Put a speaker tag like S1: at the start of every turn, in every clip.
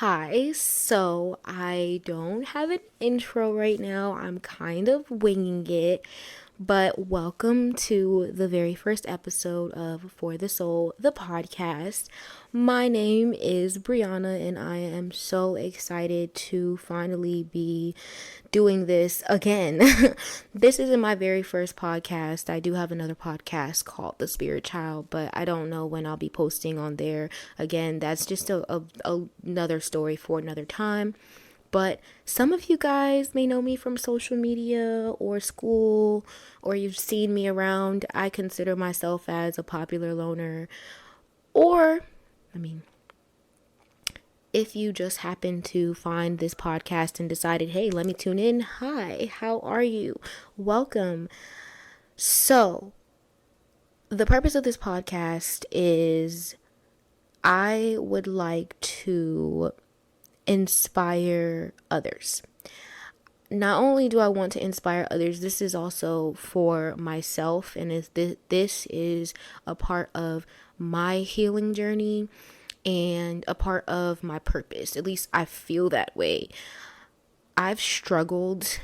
S1: Hi, so I don't have an intro right now. I'm kind of winging it, but welcome to the very first episode of For the Soul, the podcast. My name is Brianna, and I am so excited to finally be doing this again. This isn't my very first podcast. I do have another podcast called The Spirit Child, but I don't know when I'll be posting on there. Again, that's just another story for another time. But some of you guys may know me from social media or school, or you've seen me around. I consider myself as a popular loner. Or, I mean, if you just happen to find this podcast and decided, hey, let me tune in. Hi, how are you? Welcome. So, the purpose of this podcast is I would like to inspire others. Not only do I want to inspire others, this is also for myself, and this is a part of my healing journey and a part of my purpose. At least I feel that way. I've struggled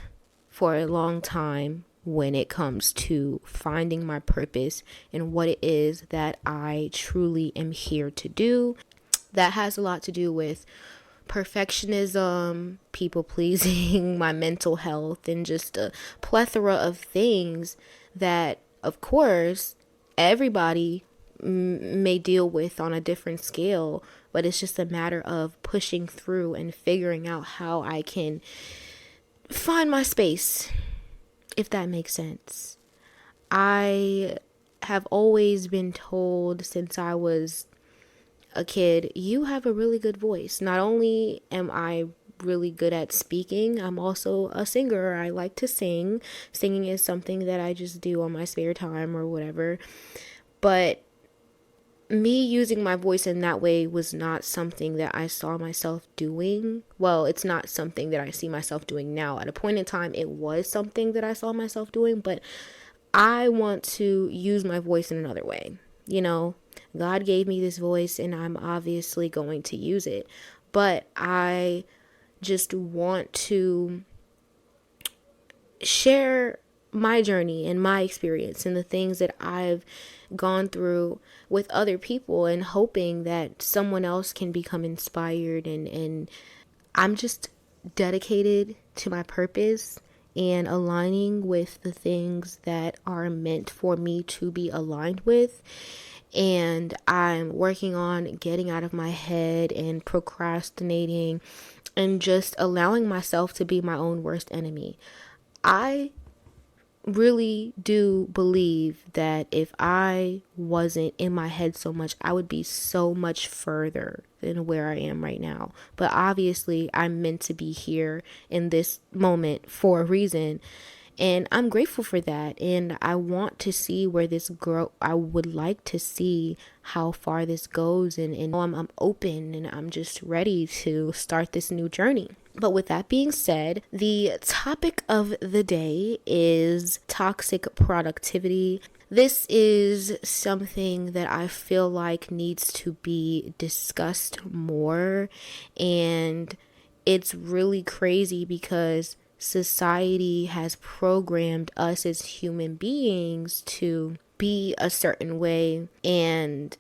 S1: for a long time when it comes to finding my purpose and what it is that I truly am here to do. That has a lot to do with perfectionism, people pleasing, my mental health, and just a plethora of things that, of course, everybody may deal with on a different scale, but it's just a matter of pushing through and figuring out how I can find my space, if that makes sense. I have always been told since I was a kid, you have a really good voice. Not only am I really good at speaking, I'm also a singer. I like to sing. Singing is something that I just do on my spare time or whatever. But me using my voice in that way was not something that I saw myself doing. Well, it's not something that I see myself doing now. At a point in time, it was something that I saw myself doing, but I want to use my voice in another way. God gave me this voice and I'm obviously going to use it. But I just want to share my journey and my experience and the things that I've gone through with other people, and hoping that someone else can become inspired. And I'm just dedicated to my purpose and aligning with the things that are meant for me to be aligned with. And I'm working on getting out of my head and procrastinating and just allowing myself to be my own worst enemy. I really do believe that if I wasn't in my head so much, I would be so much further than where I am right now. But obviously, I'm meant to be here in this moment for a reason. And I'm grateful for that. And I want to see where this grow. I would like to see how far this goes. And I'm open and I'm just ready to start this new journey. But with that being said, the topic of the day is toxic productivity. This is something that I feel like needs to be discussed more. And it's really crazy because society has programmed us as human beings to be a certain way, and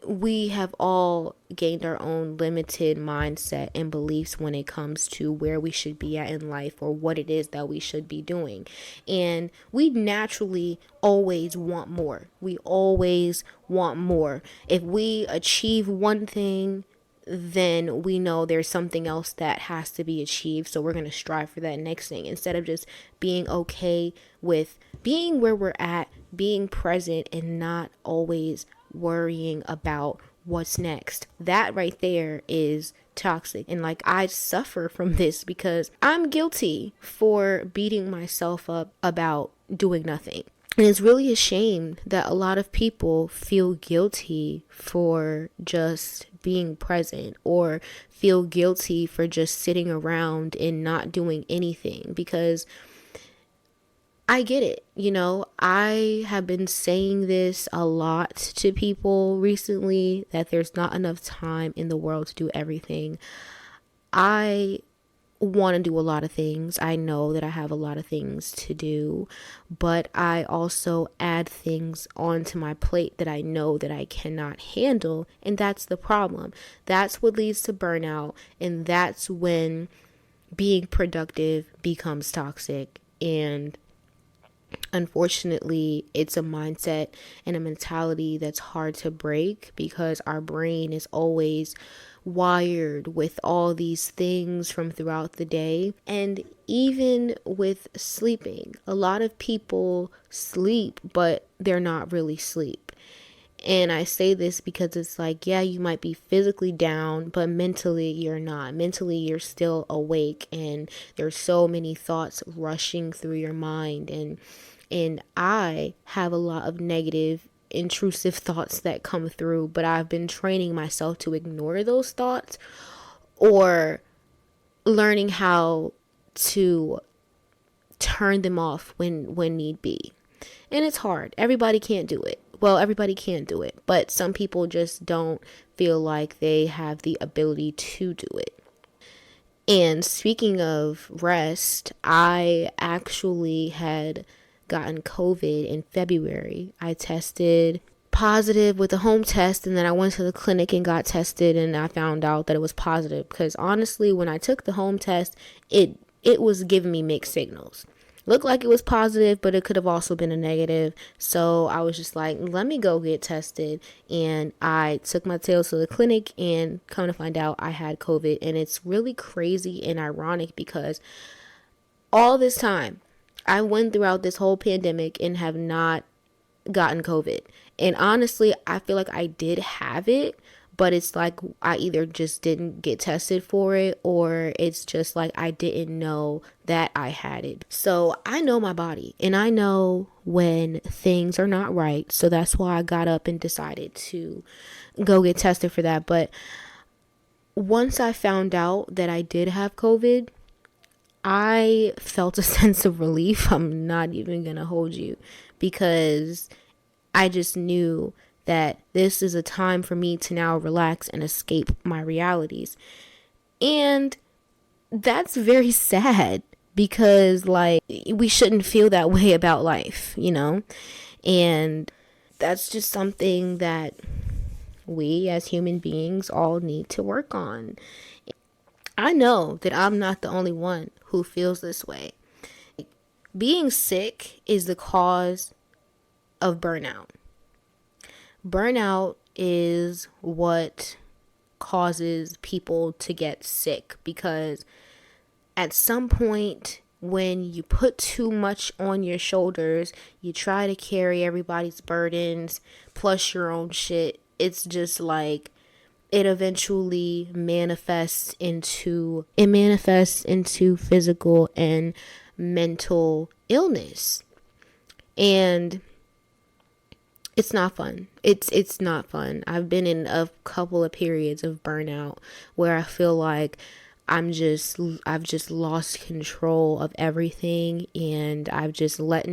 S1: we have all gained our own limited mindset and beliefs when it comes to where we should be at in life or what it is that we should be doing. And we naturally always want more. We always want more. If we achieve one thing, then we know there's something else that has to be achieved. So we're going to strive for that next thing instead of just being okay with being where we're at, being present, and not always worrying about what's next. That right there is toxic. And I suffer from this because I'm guilty for beating myself up about doing nothing. And it's really a shame that a lot of people feel guilty for just being present or feel guilty for just sitting around and not doing anything, because I get it. I have been saying this a lot to people recently, that there's not enough time in the world to do everything. I want to do a lot of things. I know that I have a lot of things to do, but I also add things onto my plate that I know that I cannot handle, and that's the problem. That's what leads to burnout, and that's when being productive becomes toxic. And unfortunately, it's a mindset and a mentality that's hard to break because our brain is always wired with all these things from throughout the day. And even with sleeping, a lot of people sleep, but they're not really asleep. And I say this because it's like, yeah, you might be physically down, but mentally you're not. Mentally, you're still awake, and there's so many thoughts rushing through your mind. And I have a lot of negative, intrusive thoughts that come through, but I've been training myself to ignore those thoughts, or learning how to turn them off when need be. And it's hard. Everybody can't do it. Well, everybody can do it, but some people just don't feel like they have the ability to do it. And speaking of rest, I actually had gotten COVID in February. I tested positive with a home test, and then I went to the clinic and got tested, and I found out that it was positive because honestly, when I took the home test, it was giving me mixed signals. Looked like it was positive, but it could have also been a negative. So I was just like, let me go get tested. And I took my tail to the clinic, and come to find out I had COVID. And it's really crazy and ironic because all this time I went throughout this whole pandemic and have not gotten COVID. And honestly, I feel like I did have it, but it's like I either just didn't get tested for it, or it's just like I didn't know that I had it. So I know my body, and I know when things are not right. So that's why I got up and decided to go get tested for that. But once I found out that I did have COVID, I felt a sense of relief. I'm not even going to hold you, because I just knew that this is a time for me to now relax and escape my realities. And that's very sad because, like, we shouldn't feel that way about life, you know? And that's just something that we as human beings all need to work on. I know that I'm not the only one who feels this way. Being sick is the cause of burnout. Burnout is what causes people to get sick, because at some point when you put too much on your shoulders, you try to carry everybody's burdens plus your own shit. It's just like it eventually manifests into physical and mental illness. And it's not fun. It's not fun. I've been in a couple of periods of burnout where I feel like I've just lost control of everything, and I've just let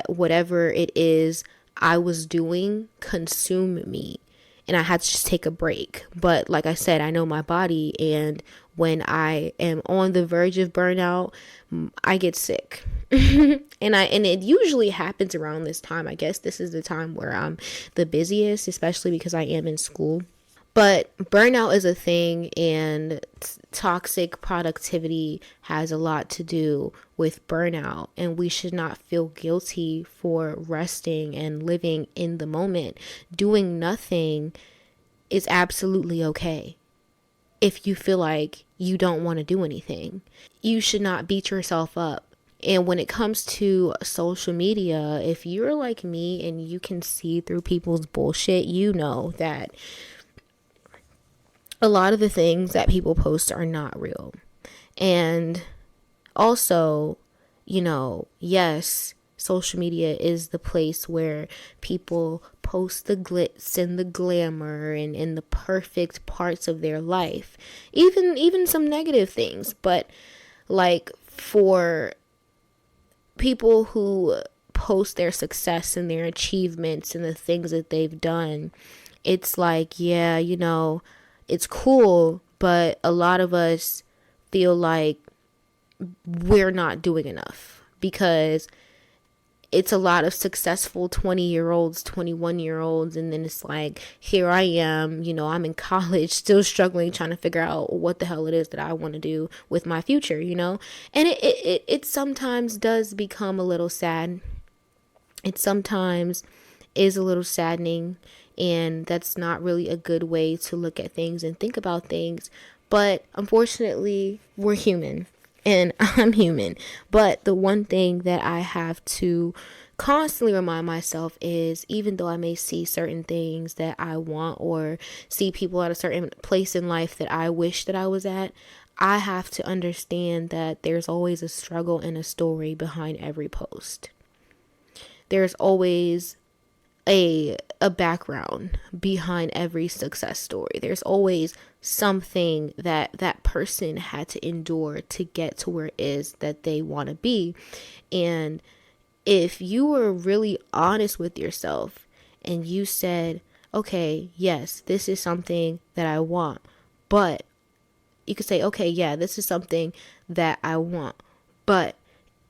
S1: whatever it is I was doing consume me, and I had to just take a break. But like I said, I know my body, and when I am on the verge of burnout, I get sick. and it usually happens around this time. I guess this is the time where I'm the busiest, especially because I am in school. But burnout is a thing, and toxic productivity has a lot to do with burnout, and we should not feel guilty for resting and living in the moment. Doing nothing is absolutely okay. If you feel like you don't want to do anything, you should not beat yourself up. And when it comes to social media, if you're like me and you can see through people's bullshit, you know that a lot of the things that people post are not real. And also, yes, social media is the place where people post the glitz and the glamour and the perfect parts of their life, even some negative things. But like, for people who post their success and their achievements and the things that they've done, it's like, yeah, it's cool, but a lot of us feel like we're not doing enough because it's a lot of successful 20-year-olds, 21-year-olds, and then it's like, here I am, I'm in college, still struggling, trying to figure out what the hell it is that I want to do with my future, and it sometimes does become a little sad. It sometimes is a little saddening, and that's not really a good way to look at things and think about things, but unfortunately, we're human. And I'm human. But the one thing that I have to constantly remind myself is, even though I may see certain things that I want or see people at a certain place in life that I wish that I was at, I have to understand that there's always a struggle and a story behind every post. There's always a background behind every success story. There's always something that person had to endure to get to where it is that they want to be. And if you were really honest with yourself and you said, okay, yes, this is something that I want, but you could say, okay, yeah, this is something that I want, but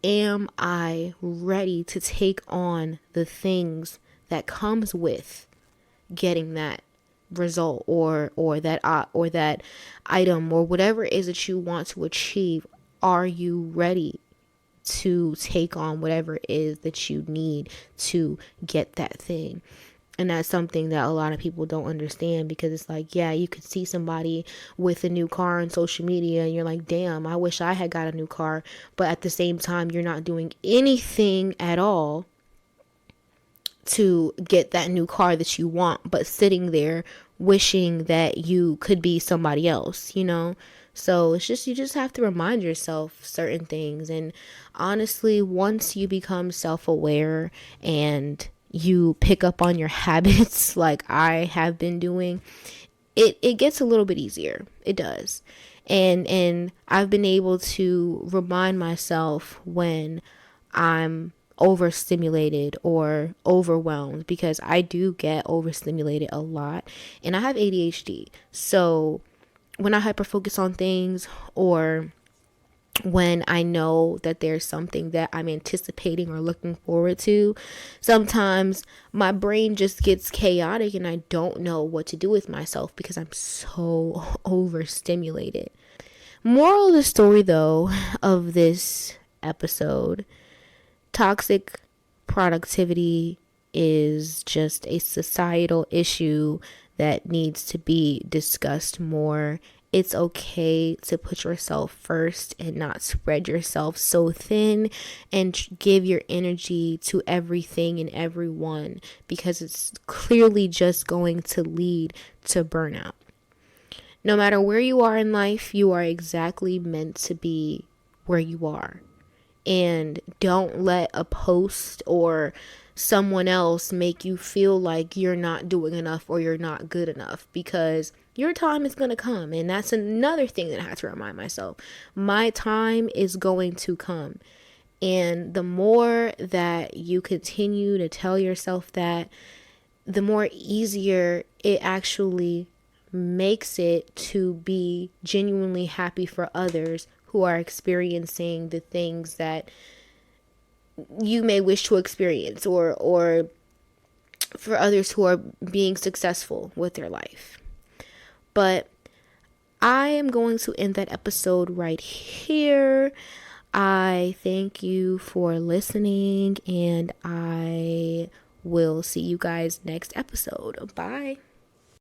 S1: am I ready to take on the things that comes with getting that result or that item or whatever it is that you want to achieve? Are you ready to take on whatever it is that you need to get that thing? And that's something that a lot of people don't understand, because it's like, yeah, you could see somebody with a new car on social media and you're like, damn, I wish I had got a new car. But at the same time, you're not doing anything at all to get that new car that you want, but sitting there wishing that you could be somebody else, So it's just, you just have to remind yourself certain things. And honestly, once you become self-aware and you pick up on your habits like I have been doing, it gets a little bit easier. It does. And I've been able to remind myself when I'm overstimulated or overwhelmed, because I do get overstimulated a lot, and I have ADHD. So when I hyper focus on things, or when I know that there's something that I'm anticipating or looking forward to, sometimes my brain just gets chaotic and I don't know what to do with myself because I'm so overstimulated. Moral of the story, though, of this episode: toxic productivity is just a societal issue that needs to be discussed more. It's okay to put yourself first and not spread yourself so thin and give your energy to everything and everyone, because it's clearly just going to lead to burnout. No matter where you are in life, you are exactly meant to be where you are. And don't let a post or someone else make you feel like you're not doing enough or you're not good enough, because your time is going to come. And that's another thing that I have to remind myself. My time is going to come. And the more that you continue to tell yourself that, the more easier it actually makes it to be genuinely happy for others who are experiencing the things that you may wish to experience, or for others who are being successful with their life. But I am going to end that episode right here. I thank you for listening, and I will see you guys next episode. Bye.